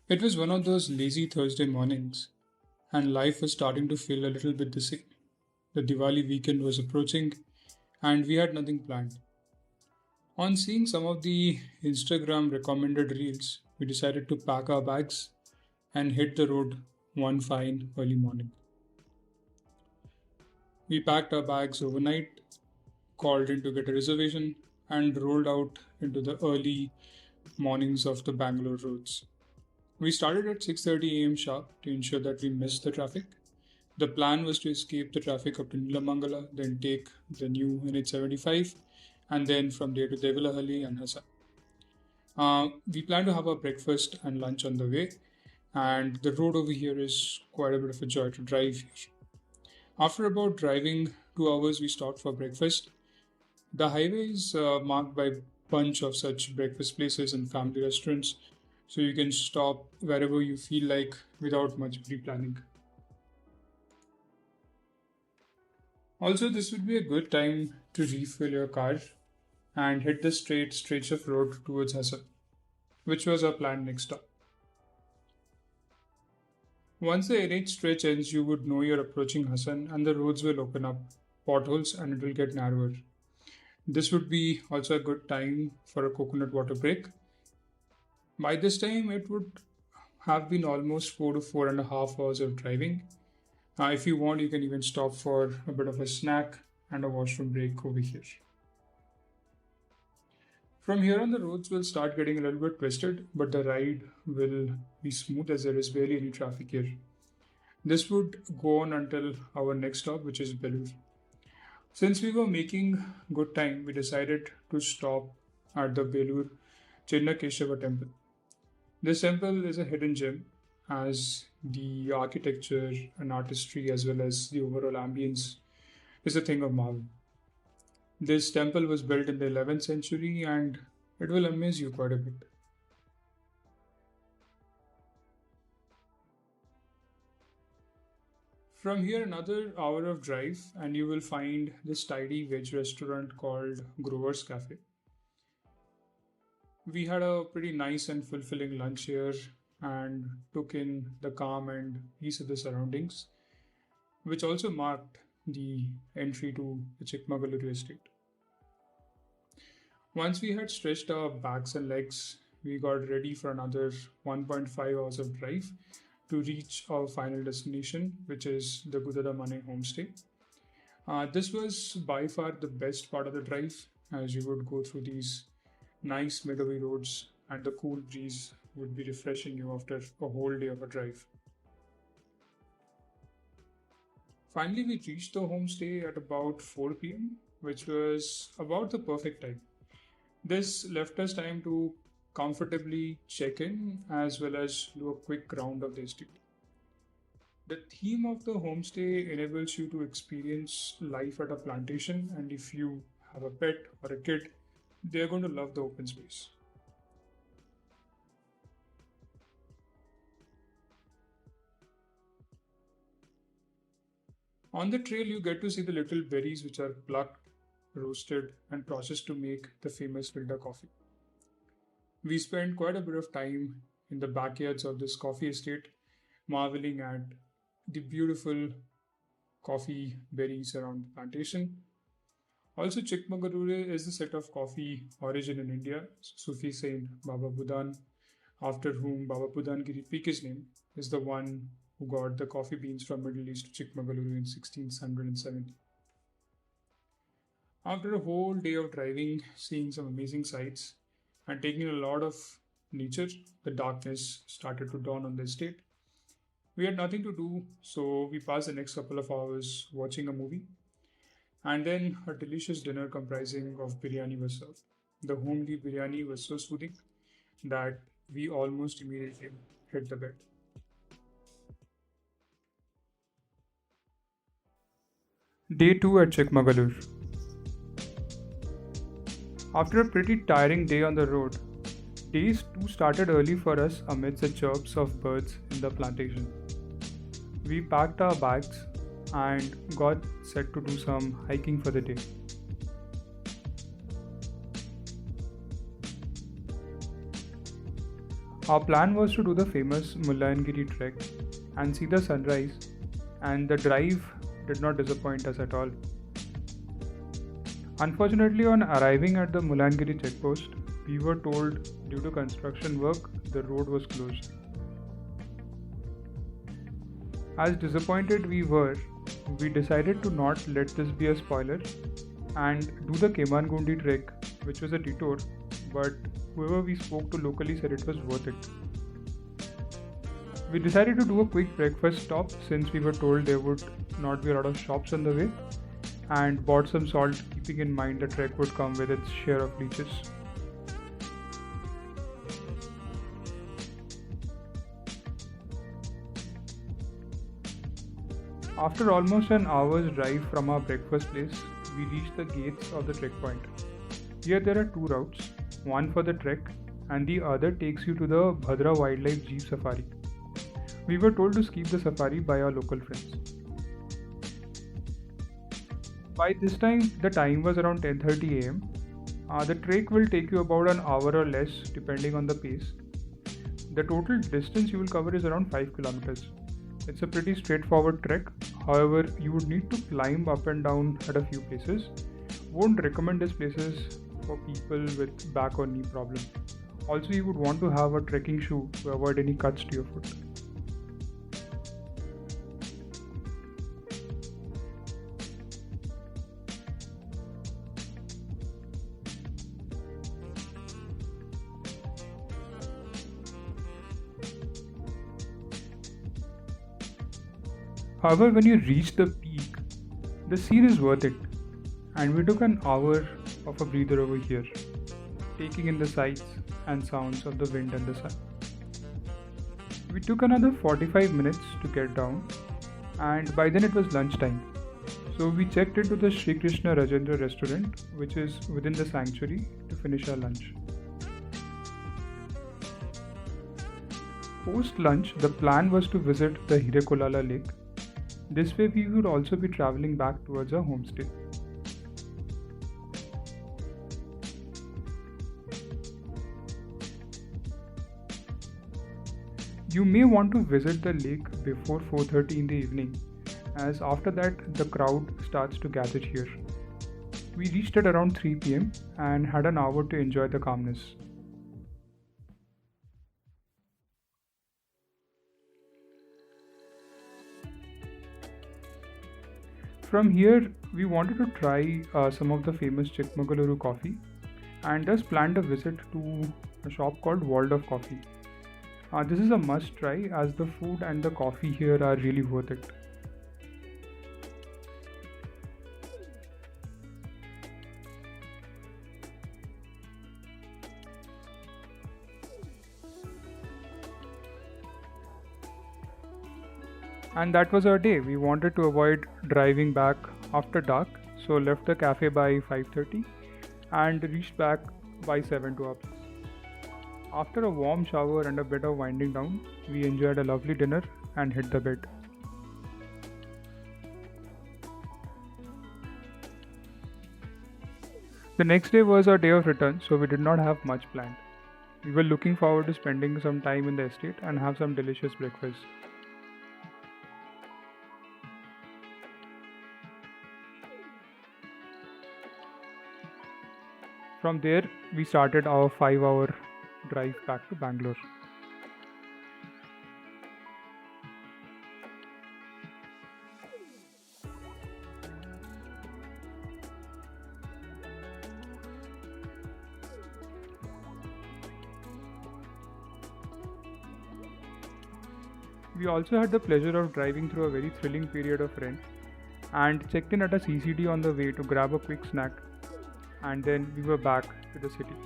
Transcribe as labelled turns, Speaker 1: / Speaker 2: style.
Speaker 1: It was one of those lazy Thursday mornings, and life was starting to feel a little bit the same. The Diwali weekend was approaching, and we had nothing planned. On seeing some of the Instagram recommended reels, we decided to pack our bags and hit the road one fine early morning. We packed our bags overnight, called in to get a reservation, and rolled out into the early mornings of the Bangalore roads. We started at 6:30 a.m. sharp to ensure that we missed the traffic. The plan was to escape the traffic up to Nilamangala, then take the new NH75, and then from there to Devalahalli and Hassa. We plan to have our breakfast and lunch on the way, and the road over here is quite a bit of a joy to drive here. After about driving 2 hours, we stopped for breakfast. The highway is marked by bunch of such breakfast places and family restaurants, so you can stop wherever you feel like without much pre-planning. Also, this would be a good time to refill your car and hit the straight stretch of road towards Hassan, which was our planned next stop. Once the NH stretch ends, you would know you're approaching Hassan and the roads will open up potholes and it will get narrower. This would be also a good time for a coconut water break. By this time, it would have been almost 4 to 4.5 hours of driving. If you want, you can even stop for a bit of a snack and a washroom break over here. From here on, the roads will start getting a little bit twisted, but the ride will be smooth as there is barely any traffic here. This would go on until our next stop, which is Belur. Since we were making good time, we decided to stop at the Belur Chinnakeshava temple. This temple is a hidden gem as the architecture and artistry as well as the overall ambience is a thing of marvel. This temple was built in the 11th century and it will amaze you quite a bit. From here, another hour of drive, and you will find this tidy veg restaurant called Grover's Cafe. We had a pretty nice and fulfilling lunch here and took in the calm and peace of the surroundings, which also marked the entry to the Chikmagalur estate. Once we had stretched our backs and legs, we got ready for another 1.5 hours of drive to reach our final destination, which is the Mane Homestay. This was by far the best part of the drive, as you would go through these nice meadowy roads and the cool breeze would be refreshing you after a whole day of a drive. Finally, we reached the homestay at about 4 pm, which was about the perfect time. This left us time to comfortably check in as well as do a quick round of the estate. The theme of the homestay enables you to experience life at a plantation, and if you have a pet or a kid, they're going to love the open space. On the trail, you get to see the little berries which are plucked, roasted, and processed to make the famous filter coffee. We spent quite a bit of time in the backyards of this coffee estate, marveling at the beautiful coffee berries around the plantation. Also, Chikmagalur is the set of coffee origin in India. Sufi saint Baba Budan, after whom Baba Budangiri Peak is named, is the one who got the coffee beans from Middle East to Chikmagalur in 1670. After a whole day of driving, seeing some amazing sights, and taking a lot of nature, the darkness started to dawn on the estate. We had nothing to do, so we passed the next couple of hours watching a movie, and then a delicious dinner comprising of biryani was served. The homely biryani was so soothing that we almost immediately hit the bed. Day 2 at Chikmagalur. After a pretty tiring day on the road, days 2 started early for us amidst the chirps of birds in the plantation. We packed our bags and got set to do some hiking for the day. Our plan was to do the famous Mullayanagiri trek and see the sunrise, and the drive did not disappoint us at all. Unfortunately, on arriving at the Mullayanagiri checkpost, we were told due to construction work the road was closed. As disappointed we were, we decided to not let this be a spoiler and do the Kemangundi trek, which was a detour, but whoever we spoke to locally said it was worth it. We decided to do a quick breakfast stop since we were told there would not be a lot of shops on the way, and bought some salt, keeping in mind the trek would come with its share of leeches. After almost an hour's drive from our breakfast place, we reached the gates of the trek point. Here there are two routes, one for the trek and the other takes you to the Bhadra Wildlife Jeep Safari. We were told to skip the safari by our local friends. By this time, the time was around 10:30 am. The trek will take you about an hour or less depending on the pace. The total distance you will cover is around 5 kilometers. It's a pretty straightforward trek, however, you would need to climb up and down at a few places. Won't recommend these places for people with back or knee problem. Also, you would want to have a trekking shoe to avoid any cuts to your foot. However, when you reach the peak, the scene is worth it, and we took an hour of a breather over here, taking in the sights and sounds of the wind and the sun. We took another 45 minutes to get down, and by then it was lunchtime. So we checked into the Sri Krishna Rajendra restaurant, which is within the sanctuary, to finish our lunch. Post lunch, the plan was to visit the Hirekulala lake. This way we would also be traveling back towards our homestay. You may want to visit the lake before 4:30 in the evening, as after that the crowd starts to gather here. We reached at around 3 pm and had an hour to enjoy the calmness. From here, we wanted to try some of the famous Chikmagalur coffee and thus planned a visit to a shop called World of Coffee. This is a must try as the food and the coffee here are really worth it. And that was our day. We wanted to avoid driving back after dark, so left the cafe by 5:30 and reached back by 7 to our place. After a warm shower and a bit of winding down, we enjoyed a lovely dinner and hit the bed. The next day was our day of return, so we did not have much planned. We were looking forward to spending some time in the estate and have some delicious breakfast. From there, we started our 5-hour drive back to Bangalore. We also had the pleasure of driving through a very thrilling period of rent and checked in at a CCD on the way to grab a quick snack, and then we were back to the city.